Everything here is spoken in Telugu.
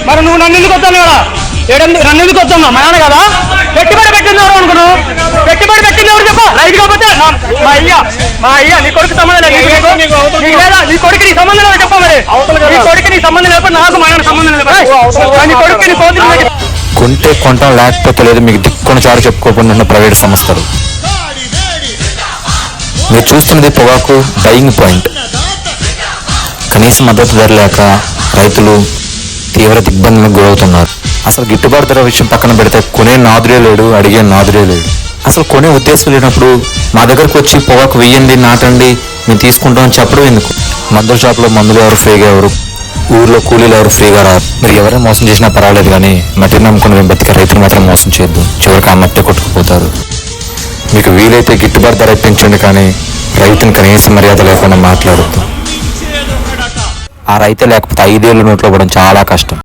మరి నువ్వు నన్ను ఎందుకు వస్తాను కదా నన్ను ఎందుకు వస్తాను మా నాన్న కదా పెట్టుబడి పెట్టింది ఎవరు అనుకున్నావు పెట్టుబడి పెట్టింది ఎవరు చెప్ప రైతు కాకపోతే మా అయ్యా నీ కొడుకు సంబంధం లేదు నీ కొడుకు నీ సంబంధం లేదు చెప్ప మరి నీ కొడుకు నీ సంబంధం లేకపోతే నాకు మా నాన్న సంబంధం లేదు నీ కొడుకు నీ కోతి కొంటే కొంటాం లేకపోతే లేదు మీకు దిక్కుని చారు చెప్పుకోకుండా ప్రైవేట్ సంస్థలు. మీరు చూస్తున్నది పొగాకు డైయింగ్ పాయింట్. కనీస మద్దతు ధర లేక రైతులు తీవ్ర దిగ్బంధనకు గురవుతున్నారు. అసలు గిట్టుబాటు ధర విషయం పక్కన పెడితే కొనే నాదురే లేడు, అడిగే నాదురే లేడు. అసలు కొనే ఉద్దేశం లేనప్పుడు మా దగ్గరకు వచ్చి పొగాకు వెయ్యండి, నాటండి, మేము తీసుకుంటామని చెప్పడం ఎందుకు? మందుల షాప్లో మందులు ఎవరు ఫ్రీగా ఎవరు, ఊర్లో కూలీలు ఎవరు ఫ్రీగా రారు. మీరు ఎవరైనా మోసం చేసినా పర్వాలేదు, కానీ మట్టిని నమ్ముకుని మేము బతికే రైతులు మాత్రం మోసం చేయొద్దు. చివరికి ఆ మట్టి కొట్టుకుపోతారు. మీకు వీలైతే గిట్టుబాటు ధర ఇప్పించండి, కానీ రైతుని కనీస మర్యాద లేకుండా మాట్లాడద్దు. ఆ రైతే లేకపోతే 5 ఏళ్ళు నోట్లో పడడం చాలా కష్టం.